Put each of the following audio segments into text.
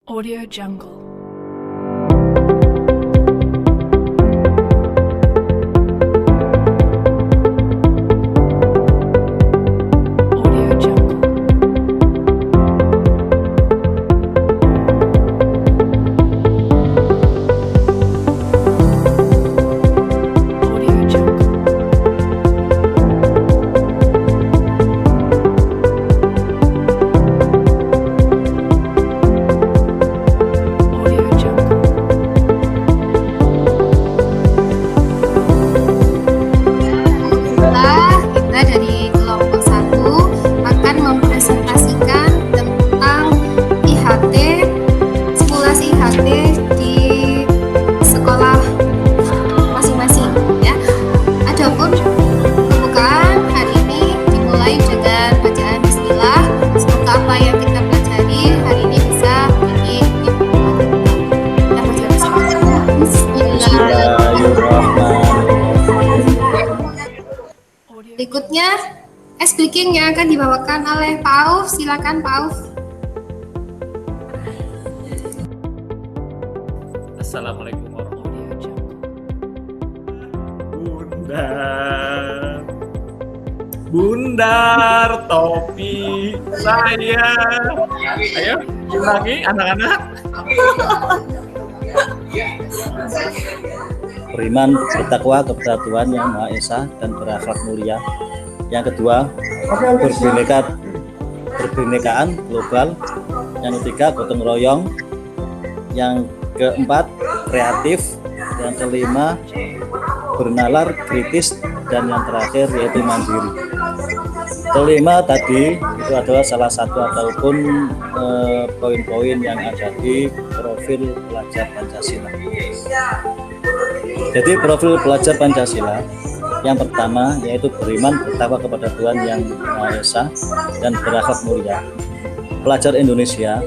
Audio Jungle. Audio Jungle. Audio Jungle. Audio Jungle. Itulah kita dari kelompok 1 akan mempresentasikan tentang IHT, simulasi IHT di sekolah masing-masing ya. Adapun pembukaan hari ini dimulai dengan bacaan bismillah. Semoga apa yang kita pelajari hari ini bisa menjadi hikmah. Kita baca bismillah. Bismillah. Audio Berikutnya, speaking yang akan dibawakan oleh Pak Auf. Silakan Pak Auf. Assalamualaikum warahmatullahi Audio Jungle. Bundar, Bundar topi saya. Ayo, lagi anak-anak. Beriman bertakwa kepada Tuhan Yang Maha Esa dan berakhlak mulia. Yang kedua, berbinekaan global. Yang ketiga, gotong royong. Yang keempat, kreatif. Yang kelima, bernalar, kritis. Dan yang terakhir yaitu mandiri. Kelima tadi itu adalah salah satu ataupun poin-poin yang ada di profil pelajar Pancasila. Jadi profil pelajar Pancasila yang pertama yaitu beriman bertakwa kepada Tuhan Yang Maha Esa dan berakhlak mulia. Pelajar Indonesia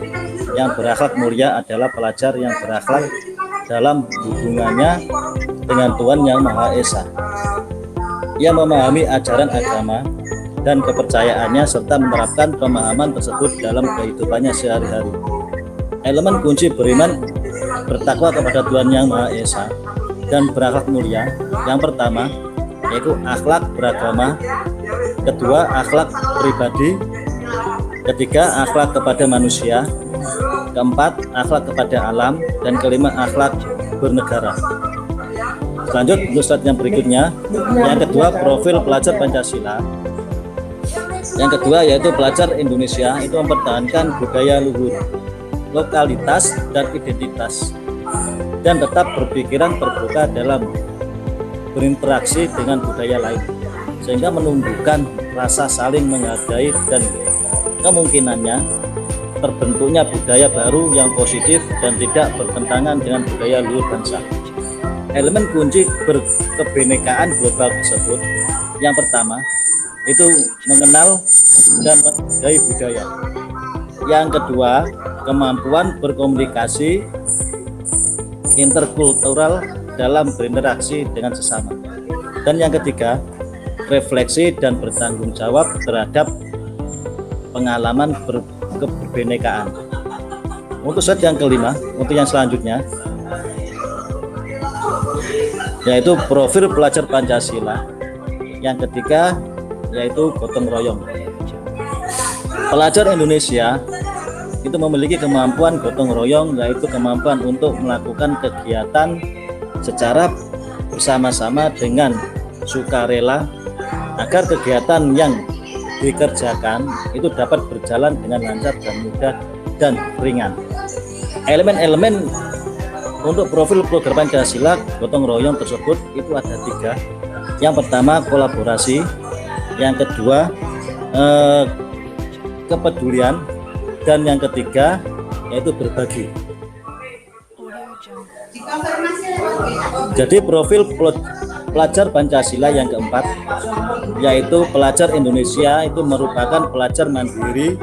yang berakhlak mulia adalah pelajar yang berakhlak dalam hubungannya dengan Tuhan Yang Maha Esa. Ia memahami ajaran agama dan kepercayaannya serta menerapkan pemahaman tersebut dalam kehidupannya sehari-hari. Elemen kunci beriman bertakwa kepada Tuhan Yang Maha Esa dan berakhlak mulia. Yang pertama yaitu akhlak beragama, kedua akhlak pribadi, ketiga akhlak kepada manusia, keempat akhlak kepada alam, dan kelima akhlak bernegara. Lanjut untuk slide yang berikutnya. Yang kedua, profil pelajar Pancasila. Yang kedua yaitu pelajar Indonesia itu mempertahankan budaya luhur, lokalitas dan identitas, dan tetap berpikiran terbuka dalam berinteraksi dengan budaya lain, sehingga menumbuhkan rasa saling menghargai dan kemungkinannya terbentuknya budaya baru yang positif dan tidak bertentangan dengan budaya luhur bangsa. Elemen kunci berkebinekaan global tersebut yang pertama itu mengenal dan menghargai budaya. Yang kedua, kemampuan berkomunikasi interkultural dalam berinteraksi dengan sesama. Dan yang ketiga, refleksi dan bertanggung jawab terhadap pengalaman berkebinekaan. Untuk slide yang kelima, untuk yang selanjutnya yaitu profil pelajar Pancasila. Yang ketiga yaitu gotong royong. Pelajar Indonesia itu memiliki kemampuan gotong royong, yaitu kemampuan untuk melakukan kegiatan secara bersama-sama dengan sukarela agar kegiatan yang dikerjakan itu dapat berjalan dengan lancar dan mudah dan ringan. Elemen-elemen untuk profil program Pancasila gotong royong tersebut itu ada 3. Yang pertama kolaborasi, yang kedua kepedulian, dan yang ketiga yaitu berbagi. Audio Jungle. Jadi profil pelajar Pancasila yang keempat yaitu pelajar Indonesia itu merupakan pelajar mandiri,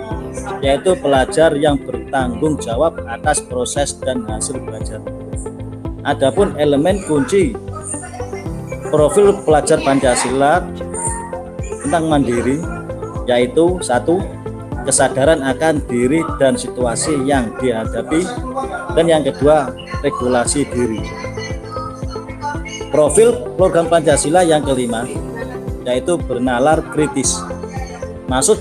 yaitu pelajar yang bertanggung jawab atas proses dan hasil belajar. Adapun elemen kunci profil pelajar Pancasila tentang mandiri yaitu 1. kesadaran akan diri dan situasi yang dihadapi, dan yang kedua regulasi diri. Profil program Pancasila yang kelima yaitu bernalar kritis. Maksud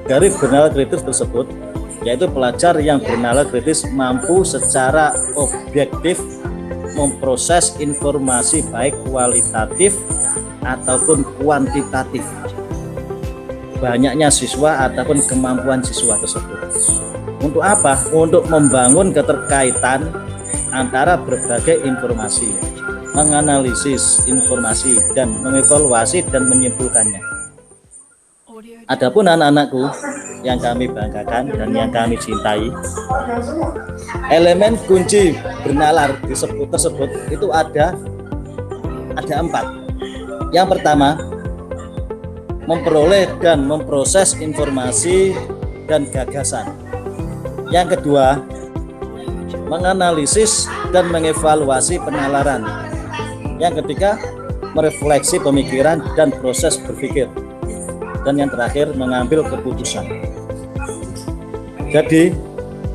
dari bernalar kritis tersebut yaitu pelajar yang bernalar kritis mampu secara objektif memproses informasi baik kualitatif ataupun kuantitatif. Banyaknya siswa ataupun kemampuan siswa tersebut. Untuk apa? Untuk membangun keterkaitan antara berbagai informasi, menganalisis informasi dan mengevaluasi dan menyimpulkannya. Adapun anak-anakku yang kami banggakan dan yang kami cintai, elemen kunci bernalar tersebut itu ada 4. Yang pertama, memperoleh dan memproses informasi dan gagasan. Yang kedua, menganalisis dan mengevaluasi penalaran. Yang ketiga, merefleksi pemikiran dan proses berpikir. Dan yang terakhir, mengambil keputusan. Jadi,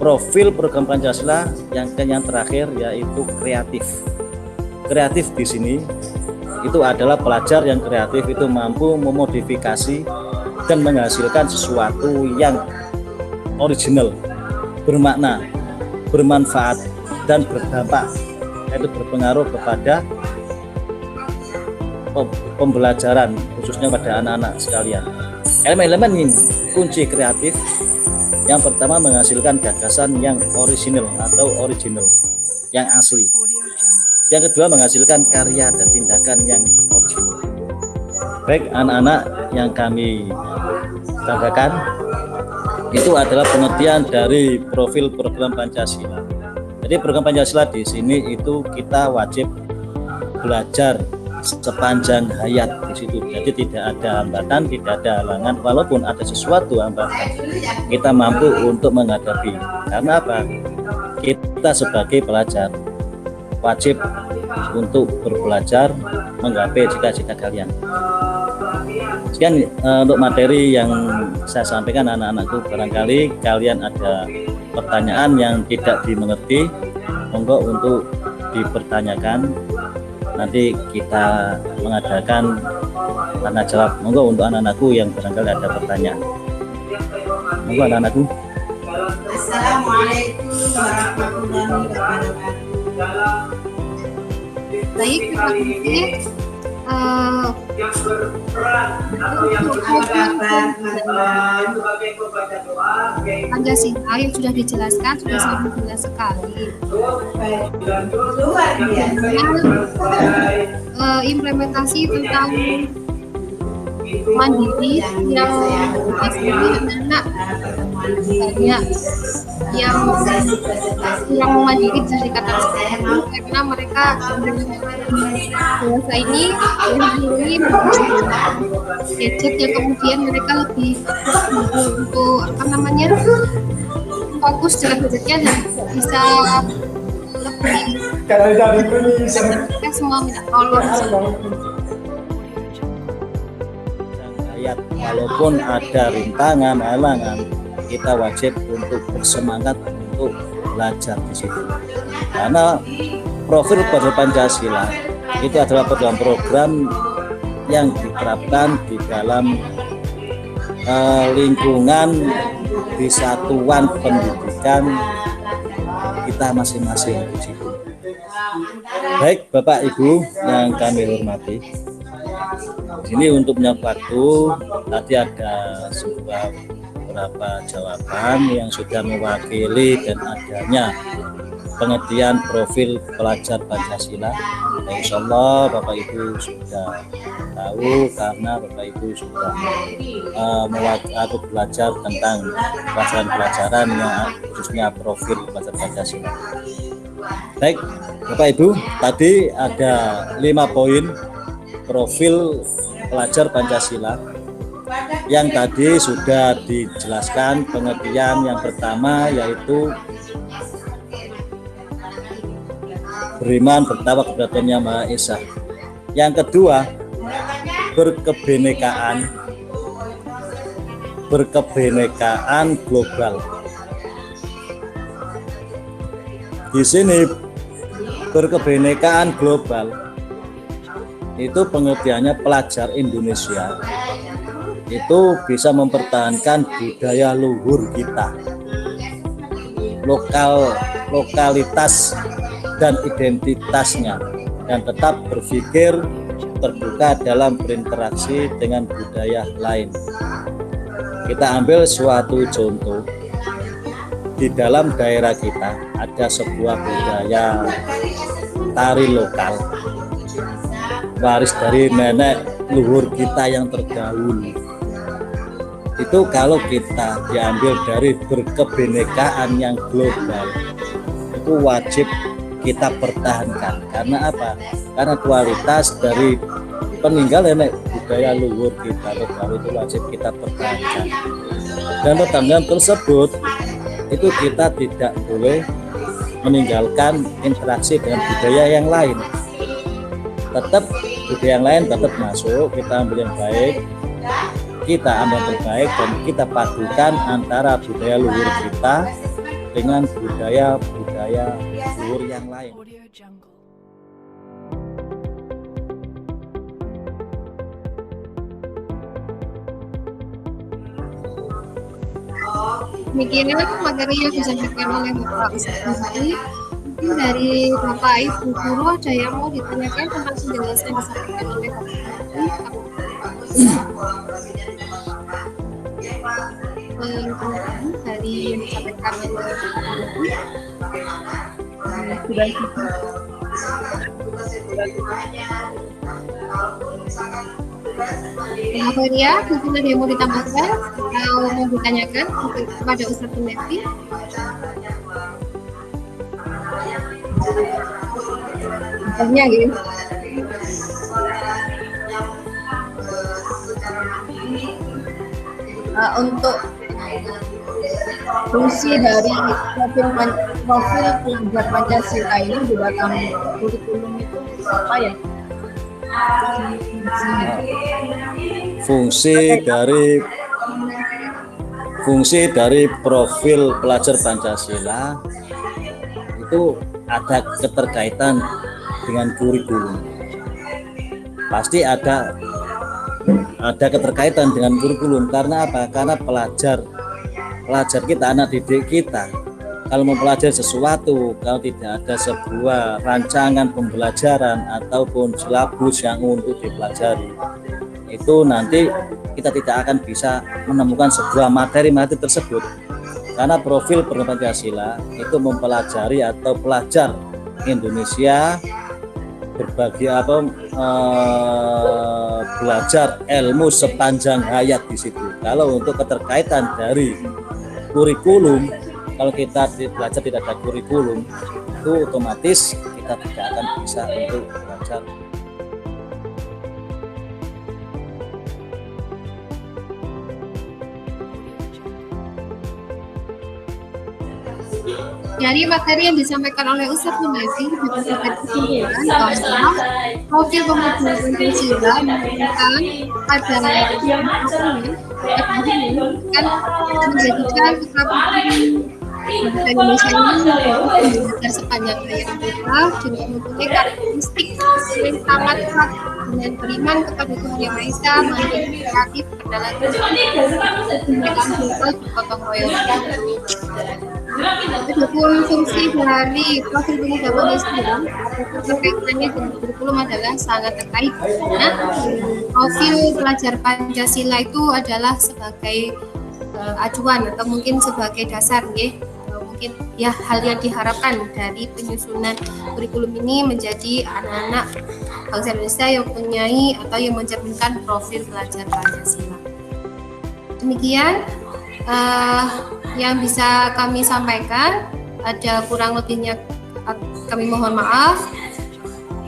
profil program Pancasila yang terakhir yaitu kreatif. Kreatif di sini itu adalah pelajar yang kreatif itu mampu memodifikasi dan menghasilkan sesuatu yang original, bermakna, bermanfaat, dan berdampak, yaitu berpengaruh kepada pembelajaran khususnya pada anak-anak sekalian. Elemen-elemen kunci kreatif yang pertama menghasilkan gagasan yang original atau original, yang asli. Yang kedua menghasilkan karya dan tindakan yang original. Baik anak-anak yang kami banggakan, itu adalah pengertian dari profil program Pancasila. Jadi program Pancasila di sini itu kita wajib belajar sepanjang hayat di situ. Jadi tidak ada hambatan, tidak ada halangan, walaupun ada sesuatu hambatan, kita mampu untuk menghadapi. Karena apa? Kita sebagai pelajar wajib untuk berbelajar menggapai cita-cita kalian. Sekian untuk materi yang saya sampaikan anak-anakku. Barangkali kalian ada pertanyaan yang tidak dimengerti, monggo untuk dipertanyakan. Nanti kita mengadakan tanya jawab. Monggo untuk anak-anakku yang barangkali ada pertanyaan. Monggo anak-anakku. Assalamualaikum warahmatullahi wabarakatuh. Baik, terima kasih. Pancasila yang sudah dijelaskan sudah sangat jelas sekali. Implementasi tentang mandiri yang anak-anak banyak yang mandiri bisa dikatakan seperti itu karena mereka bahasa ini gadget yang kemudian mereka lebih untuk fokus dengan gadgetnya dan bisa lebih kita semua minta tolong. Walaupun ada rintangan, halangan, kita wajib untuk bersemangat untuk belajar di situ. Karena profil pada Pancasila itu adalah program-program yang diterapkan di dalam lingkungan di satuan pendidikan kita masing-masing di situ. Baik Bapak Ibu yang kami hormati, ini untuk menyangkut waktu tadi ada beberapa jawaban yang sudah mewakili dan adanya pengertian profil pelajar Pancasila. Insya Allah Bapak Ibu sudah tahu karena Bapak Ibu sudah belajar tentang pelajaran-pelajaran yang khususnya profil pelajar Pancasila. Baik Bapak Ibu, tadi ada 5 poin profil pelajar Pancasila yang tadi sudah dijelaskan. Pengertian yang pertama yaitu beriman bertakwa kepada Tuhan Yang Maha Esa. Yang kedua, berkebinekaan. berkebinekaan global. Di sini berkebinekaan global itu pengertiannya pelajar Indonesia itu bisa mempertahankan budaya luhur kita, lokalitas dan identitasnya, dan tetap berpikir terbuka dalam berinteraksi dengan budaya lain. Kita ambil suatu contoh. Di dalam daerah kita ada sebuah budaya tari lokal, waris dari nenek luhur kita yang terdahulu. Itu kalau kita diambil dari berkebinekaan yang global, itu wajib kita pertahankan. Karena apa? Karena kualitas dari peninggal nenek budaya luhur kita terdahulu itu wajib kita pertahankan. Dan pertahanan tersebut itu kita tidak boleh meninggalkan interaksi dengan budaya yang lain. Tetap budaya yang lain tetap masuk, kita ambil yang baik, kita ambil yang terbaik, dan kita padukan antara budaya luhur kita dengan budaya luhur yang lain. Audio Jungle. Demikian materi yang disampaikan oleh Bapak Ustadz Muhammad. Mungkin dari Bapak Ibu guru ada yang mau ditanyakan tentang penjelasan yang disampaikan oleh Bapak dari yang disampaikan oleh Bapak ya, mungkin ada yang mau ditambahkan atau mau ditanyakan kepada Ustadz Mufti? Tanya gitu. Untuk fungsi dari profil pelajar Pancasila ini di dalam kurikulum itu apa ya? Fungsi dari profil pelajar Pancasila itu ada keterkaitan dengan kurikulum. Pasti ada keterkaitan dengan kurikulum. Karena apa? Karena pelajar kita, anak didik kita, kalau mempelajari sesuatu, kalau tidak ada sebuah rancangan pembelajaran ataupun silabus yang untuk dipelajari, itu nanti kita tidak akan bisa menemukan sebuah materi tersebut. Karena profil Pancasila itu mempelajari atau pelajar Indonesia berbagi belajar ilmu sepanjang hayat di situ. Kalau untuk keterkaitan dari kurikulum, kalau kita belajar tidak ada kurikulum, itu otomatis kita tidak akan bisa untuk belajar. Dari materi yang disampaikan oleh Ustadz Munafi berdasarkan kesimpulan bahwa profil pemuda Pancasila menunjukkan pada kan menjadikan keterlibatan Indonesia ini belajar sepanjang hayat kita dengan mempunyai karakteristik yang sangat kuat dengan beriman kepada Tuhan Yang Maha Esa, mandiri, kreatif, berdalam kebinekaan global bergotong royong. Adapun fungsi dari profil pemuda Pancasila atau kaitannya dengan kurikulum adalah sangat terkait karena profil pelajar Pancasila itu adalah sebagai acuan atau mungkin sebagai dasar mungkin ya hal yang diharapkan dari penyusunan kurikulum ini menjadi anak-anak bangsa Indonesia yang mempunyai atau yang mencerminkan profil pelajar Pancasila. Demikian yang bisa kami sampaikan. Ada kurang lebihnya kami mohon maaf.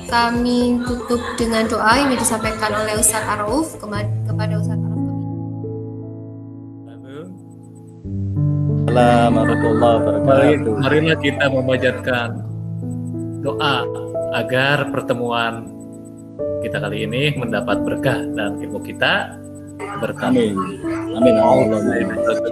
Kami tutup dengan doa yang disampaikan oleh Ustadz Aruf kepada Ustadz Aruf. Marilah kita memanjatkan doa agar pertemuan kita kali ini mendapat berkah dan ilmu kita berkah. Amin. Amin. Allahumma.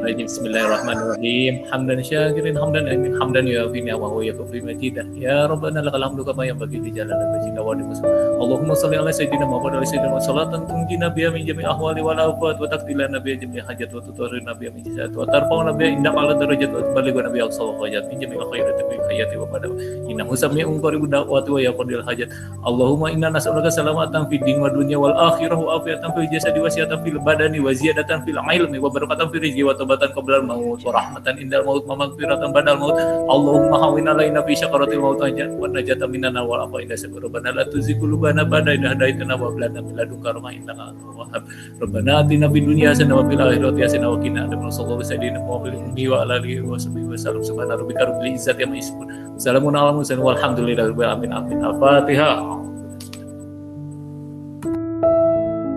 Bismillahirrahmanirrahim. Hamdan syakirin hamdan amin hamdan yuafi ni'amahu wa yakufi majidah. Ya Rabbana lakal hamdu kama yanbaghi li jalali wajhika wa limuslim. Allahumma shalli ala sayyidina Muhammad wa ala sayyidina Muhammad salatan tunjina biha min jami'i ahwali wal afat wa taqdilana biha jami'i hajat wa tutahhiruna biha min jahat wa tarfa'una biha indaka ala darajat wa tuballighuna biha aqsa hajat min jami'i khairati min hayati wa bada. Innahu sami'un qaribud da'wati wa yaqdil hajat. Allahumma inna nas'aluka salamatan fid din wa dunya wal akhirah wa afiatan fil jasadi wa sihatan fil badani wa ziyadatan fil ilmi wa barakatan fil rizqi wa tobatan qabla al maut wa rahmatan indal maut wa maghfiratan badal maut. Allahumma hawwin alaina fi syakaratil maut wa najatan minana wa afa ila sabr. Rabbana la tuzigh qulubana ba'da idh hadaytana wa hab lana min ladunka rahmah innaka antal wahhab. Rabbana atina fid dunya hasanah wa fil akhirati hasanah wa qina adzabannar. Sallallahu alaihi wa alihi wa sahbihi wasallam. Subhana rabbika rabbil izzati amma yasifun. Salamun ala mursalin walhamdulillahi rabbil alamin. Amin. Al-Fatihah.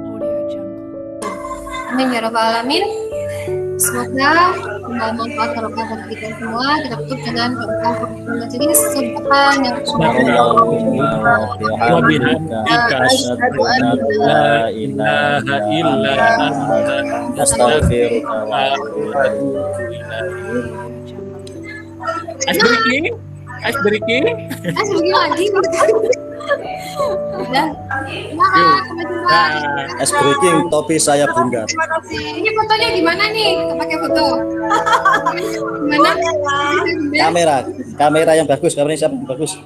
Audio Jungle. Amin ya rabbal alamin. Semoga bermanfaat barokah bagi kita semua. Kita tutup dengan barokah majelis subhan yang Wa bihamdika asyhadu an la ilaha illa anta astaghfiruka wa atubu ilaik. Ice breaking. Lagi lagi. Udah. Sampai jumpa. Es breaking topi saya bundar. Ini fotonya gimana nih? Kita pakai foto. Gimana? Kamera yang bagus, kamera siapa yang bagus?